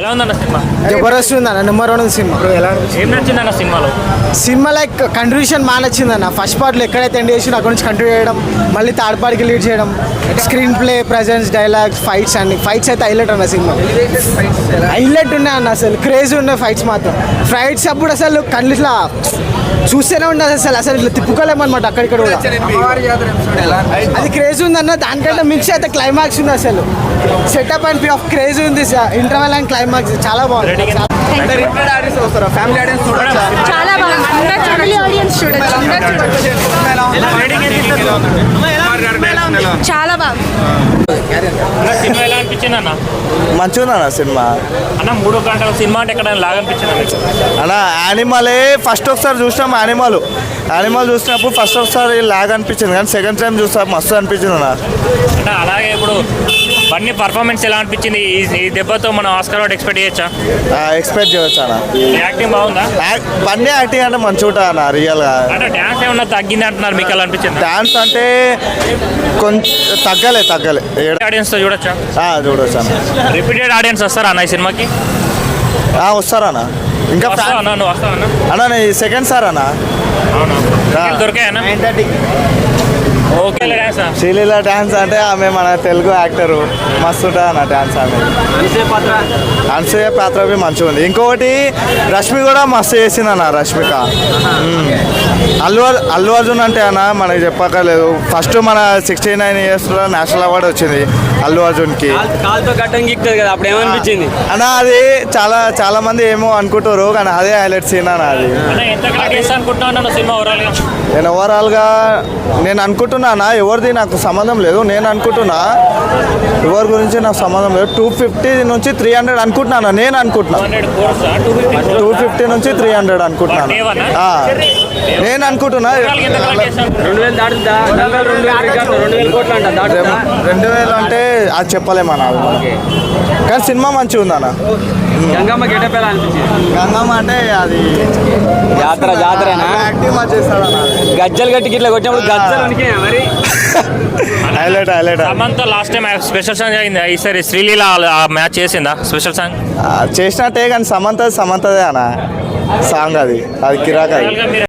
ఎలా ఉందన్న సినిమా? జబర్దస్త్ ఉందన్న, నెంబర్ 1 సినిమా. ఏం నచ్చిందన్న సినిమాలో? సినిమా లైక్ కంట్రిబ్యూషన్ బాగా నచ్చిందన్న. ఫస్ట్ పార్ట్లో ఎక్కడైతే ఎండ్ చేసి అక్కడ నుంచి కంటిన్యూ చేయడం, మళ్ళీ థర్డ్ పార్ట్కి లీడ్ చేయడం, screen play, presence, dialogues, fights అన్ని ఫైట్స్ అయితే హైలైట్ అన్న సినిమా. హైలైట్ ఉన్నాయి అన్న, అసలు క్రేజ్ ఉన్నాయి ఫైట్స్ మాత్రం. ఫైట్స్ అప్పుడు అసలు కళ్ళు ఇట్లా చూస్తూనే ఉండదు, అసలు ఇట్లా తిప్పుకోలేమన్నమాట అక్కడిక్కడ కూడా. అది క్రేజ్ ఉందన్న. దానికంటే మిక్స్ అయితే క్లైమాక్స్ ఉంది, అసలు సెటప్ అండ్ ఆఫ్ క్రేజ్ ఉంది. ఇంటర్వెల్ అండ్ క్లైమాక్స్ చాలా బాగుంది. చాలా బాగుంది. ఫ్యామిలీ ఆడియన్స్ చూడొచ్చు. చాలా బాగుంది. సినిమా ఎలా అనిపించింది అన్న? మంచిగా ఉందన్న సినిమా. అన్న 3 గంటల సినిమా అంటే ఎక్కడ లాగా అనిపించింది మీకు? అన్న యానిమలే ఫస్ట్ ఒకసారి చూసినాం. యానిమల్ చూసినప్పుడు ఫస్ట్ ఒకసారి లాగ్ అనిపించింది, కానీ సెకండ్ టైం చూస్తా మస్తు అనిపించింది అన్న. అంటే అలాగే ఇప్పుడు బన్నీ పర్ఫార్మెన్స్ ఎలా అనిపించింది? ఈ దెబ్బతో మనం ఆస్కార్ అవార్డు ఎక్స్పెక్ట్ చేయొచ్చా? ఎక్స్పెక్ట్ చేయవచ్చు అన్న. యాక్టింగ్ బాగుందా? బన్నీ యాక్టింగ్ అంటే మంచిగా ఉంటుంది అన్న, రియల్గా. అంటే డ్యాన్స్ ఏమన్నా తగ్గింది అంటున్నారు, మీకు ఎలా అనిపించింది? డాన్స్ అంటే కొంచెం తగ్గలే. ఆడియన్స్తో చూడొచ్చా? చూడవచ్చు అన్న. రిపీటెడ్ ఆడియన్స్ వస్తారా అన్న ఈ సినిమాకి? వస్తారన్న. ఇంకా అన్న నువ్వు వస్తావా అన్న నేను సెకండ్ సార్ అన్న. అవునా? దొరికాయన్నా? ఓకే. శ్రీలీల డాన్స్ అంటే ఆమె మన తెలుగు యాక్టరు, మస్తు ఉంటుంది అన్న డాన్స్. ఆమె అనసూయ పాత్ర మంచిగా ఉంది. ఇంకొకటి రష్మి కూడా మస్తు చేసింది అన్న, రష్మిక. అల్లు అర్జున్ అంటే అన్న మనకి చెప్పక్కర్లేదు. ఫస్ట్ మన 69 ఇయర్స్లో నేషనల్ అవార్డు వచ్చింది అల్లు అర్జున్కి. అప్పుడు ఏమనిపించింది అన్న? అది చాలా మంది ఏమో అనుకుంటారు, కానీ అదే హైలైట్ సీన్ అన్న. అది నేను ఓవరాల్గా అనుకుంటున్నా, ఎవరిది నాకు సంబంధం లేదు. నేను అనుకుంటున్నా, ఎవరి గురించి నాకు సంబంధం లేదు. 250 నుంచి 300 అనుకుంటున్నాను. నేను అనుకుంటున్నాను 250 నుంచి 300 అనుకుంటున్నాను. నేను అనుకుంటున్నా 2000 అంటే అది చెప్పలేమన్నా, కానీ సినిమా మంచిగా ఉందన్న. గంగమ్మ గెటప్ ఎలా అనిపించింది? గంగమ్మ అంటే అది జాతరనా? యాక్టివ్ చేస్తాడన్న. గజ్జలు గట్టికి ఇట్లా కొట్టినప్పుడు గజ్జలు మరి highlight. Samantha last time special song అయింది, ఈసారి శ్రీలీల మ్యాచ్ చేసిందా స్పెషల్ సాంగ్? చేసినట్టే, కానీ సమంతదే అన్న సాంగ్. అది కిరాక్. అది